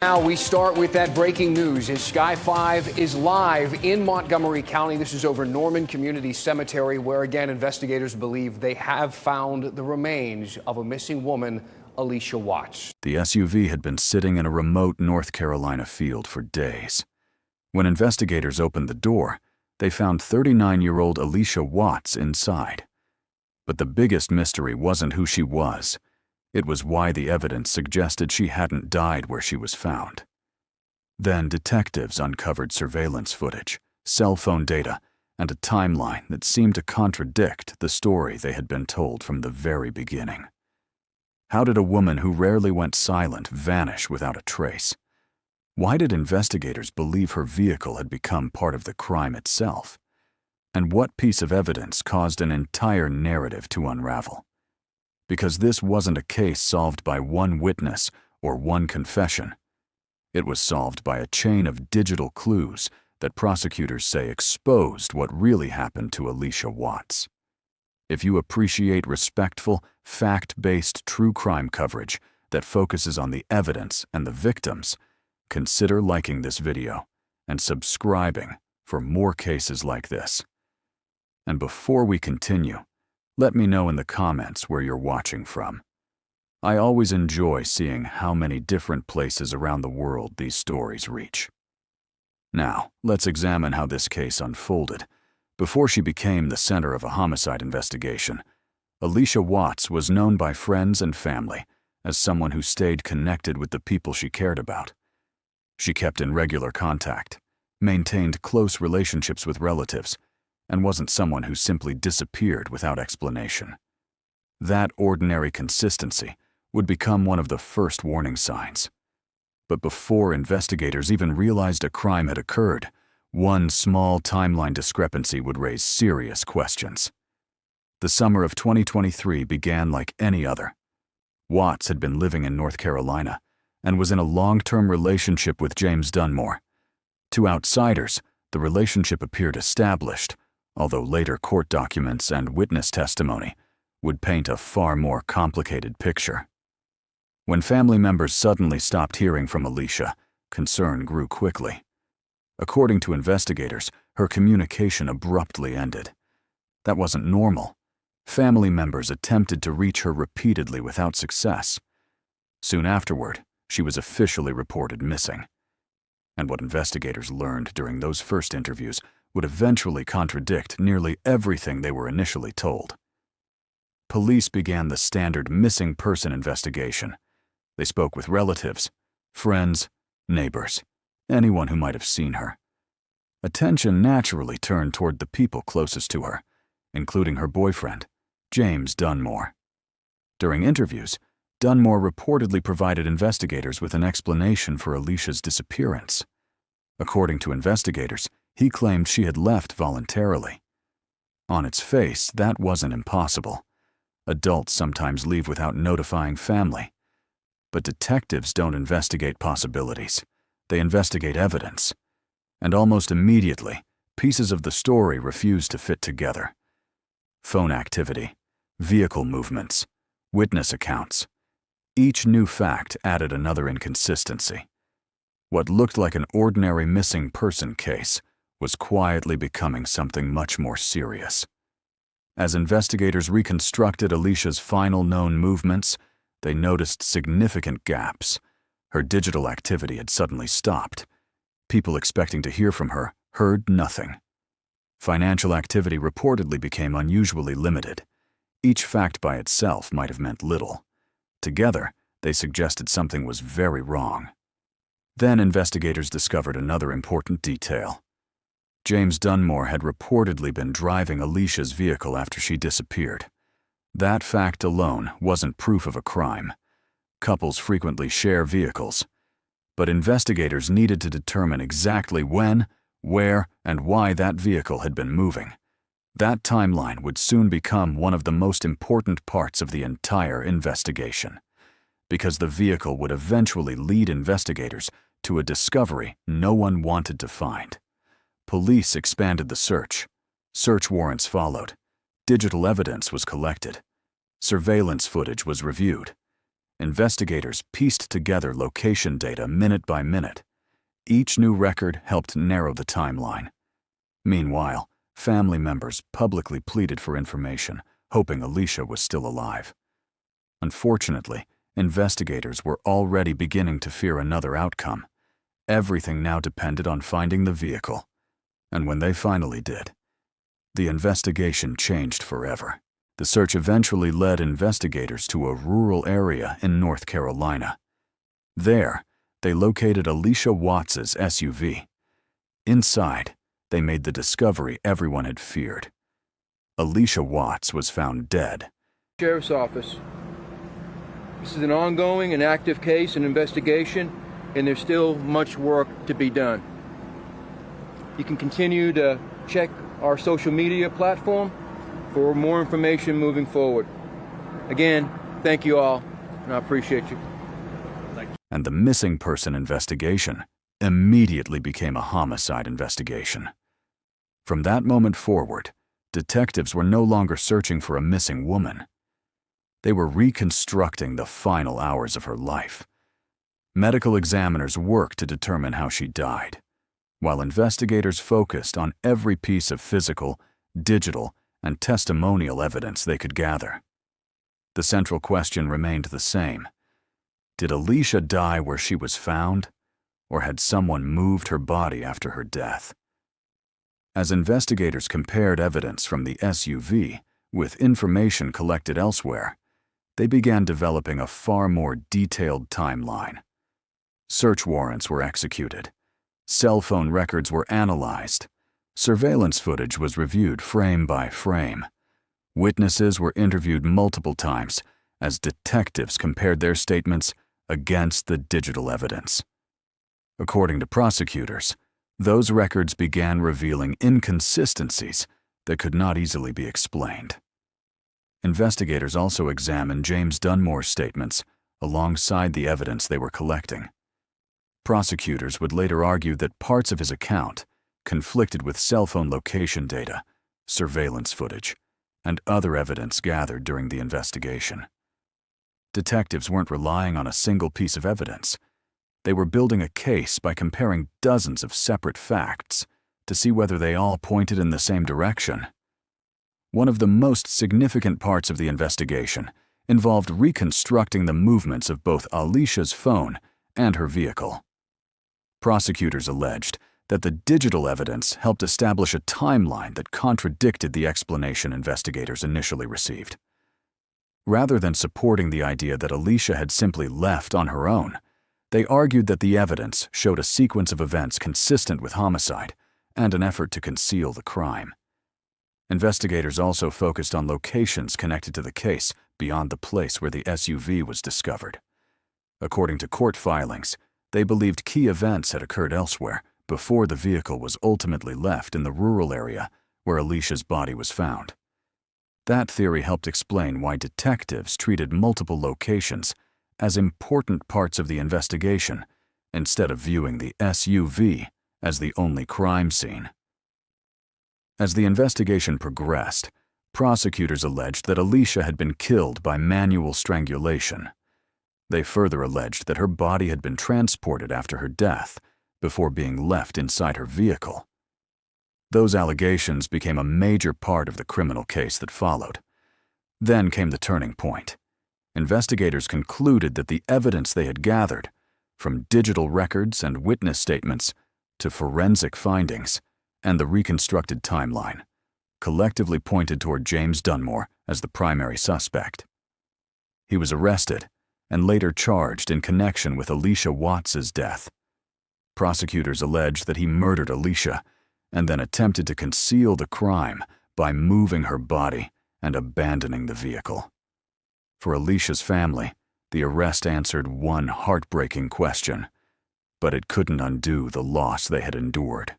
Now we start with that breaking news as Sky 5 is live in Montgomery County. This is over Norman Community Cemetery, where again investigators believe they have found the remains of a missing woman, Alisha Watts. The SUV had been sitting in a remote North Carolina field for days. When investigators opened the door, they found 39-year-old Alisha Watts inside. But the biggest mystery wasn't who she was. It was why the evidence suggested she hadn't died where she was found. Then detectives uncovered surveillance footage, cell phone data, and a timeline that seemed to contradict the story they had been told from the very beginning. How did a woman who rarely went silent vanish without a trace? Why did investigators believe her vehicle had become part of the crime itself? And what piece of evidence caused an entire narrative to unravel? Because this wasn't a case solved by one witness or one confession. It was solved by a chain of digital clues that prosecutors say exposed what really happened to Alisha Watts. If you appreciate respectful, fact-based true crime coverage that focuses on the evidence and the victims, consider liking this video and subscribing for more cases like this. And before we continue, let me know in the comments where you're watching from. I always enjoy seeing how many different places around the world these stories reach. Now, let's examine how this case unfolded. Before she became the center of a homicide investigation, Alisha Watts was known by friends and family as someone who stayed connected with the people she cared about. She kept in regular contact, maintained close relationships with relatives, and wasn't someone who simply disappeared without explanation. That ordinary consistency would become one of the first warning signs. But before investigators even realized a crime had occurred, one small timeline discrepancy would raise serious questions. The summer of 2023 began like any other. Watts had been living in North Carolina and was in a long-term relationship with James Dunmore. To outsiders, the relationship appeared established, although later court documents and witness testimony would paint a far more complicated picture. When family members suddenly stopped hearing from Alisha, concern grew quickly. According to investigators, her communication abruptly ended. That wasn't normal. Family members attempted to reach her repeatedly without success. Soon afterward, she was officially reported missing. And what investigators learned during those first interviews would eventually contradict nearly everything they were initially told. Police began the standard missing person investigation. They spoke with relatives, friends, neighbors, anyone who might have seen her. Attention naturally turned toward the people closest to her, including her boyfriend, James Dunmore. During interviews, Dunmore reportedly provided investigators with an explanation for Alisha's disappearance. According to investigators, he claimed she had left voluntarily. On its face, that wasn't impossible. Adults sometimes leave without notifying family. But detectives don't investigate possibilities. They investigate evidence. And almost immediately, pieces of the story refused to fit together. Phone activity, vehicle movements, witness accounts. Each new fact added another inconsistency. What looked like an ordinary missing person case was quietly becoming something much more serious. As investigators reconstructed Alisha's final known movements, they noticed significant gaps. Her digital activity had suddenly stopped. People expecting to hear from her heard nothing. Financial activity reportedly became unusually limited. Each fact by itself might have meant little. Together, they suggested something was very wrong. Then investigators discovered another important detail. James Dunmore had reportedly been driving Alisha's vehicle after she disappeared. That fact alone wasn't proof of a crime. Couples frequently share vehicles. But investigators needed to determine exactly when, where, and why that vehicle had been moving. That timeline would soon become one of the most important parts of the entire investigation, because the vehicle would eventually lead investigators to a discovery no one wanted to find. Police expanded the search. Search warrants followed. Digital evidence was collected. Surveillance footage was reviewed. Investigators pieced together location data minute by minute. Each new record helped narrow the timeline. Meanwhile, family members publicly pleaded for information, hoping Alisha was still alive. Unfortunately, investigators were already beginning to fear another outcome. Everything now depended on finding the vehicle. And when they finally did, the investigation changed forever. The search eventually led investigators to a rural area in North Carolina. There, they located Alisha Watts' SUV. Inside, they made the discovery everyone had feared. Alisha Watts was found dead. Sheriff's Office. This is an ongoing and active case and investigation, and there's still much work to be done. You can continue to check our social media platform for more information moving forward. Again, thank you all, and I appreciate you. And the missing person investigation immediately became a homicide investigation. From that moment forward, detectives were no longer searching for a missing woman. They were reconstructing the final hours of her life. Medical examiners worked to determine how she died, while investigators focused on every piece of physical, digital, and testimonial evidence they could gather. The central question remained the same. Did Alisha die where she was found, or had someone moved her body after her death? As investigators compared evidence from the SUV with information collected elsewhere, they began developing a far more detailed timeline. Search warrants were executed. Cell phone records were analyzed. Surveillance footage was reviewed frame by frame. Witnesses were interviewed multiple times as detectives compared their statements against the digital evidence. According to prosecutors, those records began revealing inconsistencies that could not easily be explained. Investigators also examined James Dunmore's statements alongside the evidence they were collecting. Prosecutors would later argue that parts of his account conflicted with cell phone location data, surveillance footage, and other evidence gathered during the investigation. Detectives weren't relying on a single piece of evidence. They were building a case by comparing dozens of separate facts to see whether they all pointed in the same direction. One of the most significant parts of the investigation involved reconstructing the movements of both Alisha's phone and her vehicle. Prosecutors alleged that the digital evidence helped establish a timeline that contradicted the explanation investigators initially received. Rather than supporting the idea that Alisha had simply left on her own, they argued that the evidence showed a sequence of events consistent with homicide and an effort to conceal the crime. Investigators also focused on locations connected to the case beyond the place where the SUV was discovered. According to court filings, they believed key events had occurred elsewhere before the vehicle was ultimately left in the rural area where Alisha's body was found. That theory helped explain why detectives treated multiple locations as important parts of the investigation instead of viewing the SUV as the only crime scene. As the investigation progressed, prosecutors alleged that Alisha had been killed by manual strangulation. They further alleged that her body had been transported after her death before being left inside her vehicle. Those allegations became a major part of the criminal case that followed. Then came the turning point. Investigators concluded that the evidence they had gathered, from digital records and witness statements to forensic findings and the reconstructed timeline, collectively pointed toward James Dunmore as the primary suspect. He was arrested and later charged in connection with Alisha Watts' death. Prosecutors alleged that he murdered Alisha and then attempted to conceal the crime by moving her body and abandoning the vehicle. For Alisha's family, the arrest answered one heartbreaking question, but it couldn't undo the loss they had endured.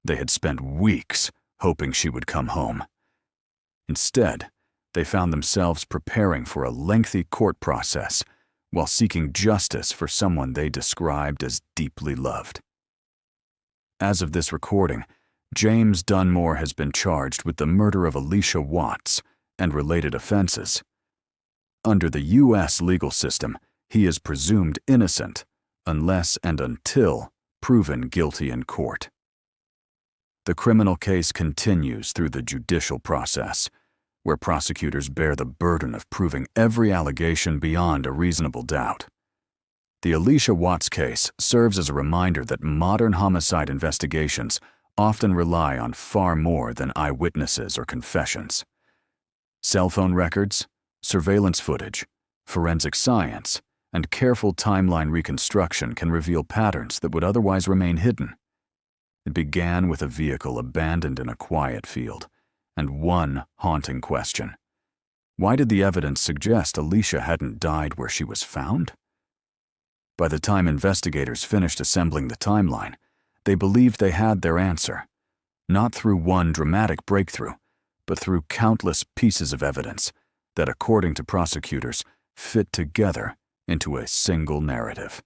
They had spent weeks hoping she would come home. Instead, they found themselves preparing for a lengthy court process while seeking justice for someone they described as deeply loved. As of this recording, James Dunmore has been charged with the murder of Alisha Watts and related offenses. Under the U.S. legal system, he is presumed innocent unless and until proven guilty in court. The criminal case continues through the judicial process, where prosecutors bear the burden of proving every allegation beyond a reasonable doubt. The Alisha Watts case serves as a reminder that modern homicide investigations often rely on far more than eyewitnesses or confessions. Cell phone records, surveillance footage, forensic science, and careful timeline reconstruction can reveal patterns that would otherwise remain hidden. It began with a vehicle abandoned in a quiet field, and one haunting question. Why did the evidence suggest Alisha hadn't died where she was found? By the time investigators finished assembling the timeline, they believed they had their answer, not through one dramatic breakthrough, but through countless pieces of evidence that, according to prosecutors, fit together into a single narrative.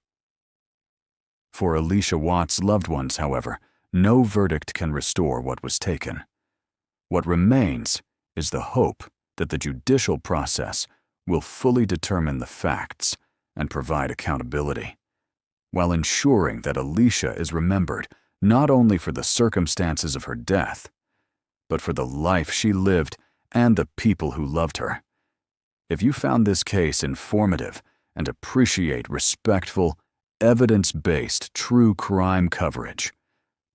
For Alisha Watts' loved ones, however, no verdict can restore what was taken. What remains is the hope that the judicial process will fully determine the facts and provide accountability, while ensuring that Alisha is remembered not only for the circumstances of her death, but for the life she lived and the people who loved her. If you found this case informative and appreciate respectful, evidence-based true crime coverage,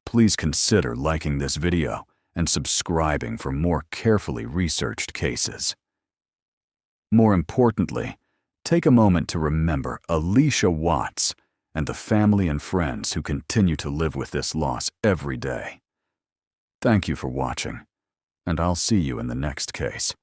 please consider liking this video and subscribing for more carefully researched cases. More importantly, take a moment to remember Alisha Watts and the family and friends who continue to live with this loss every day. Thank you for watching, and I'll see you in the next case.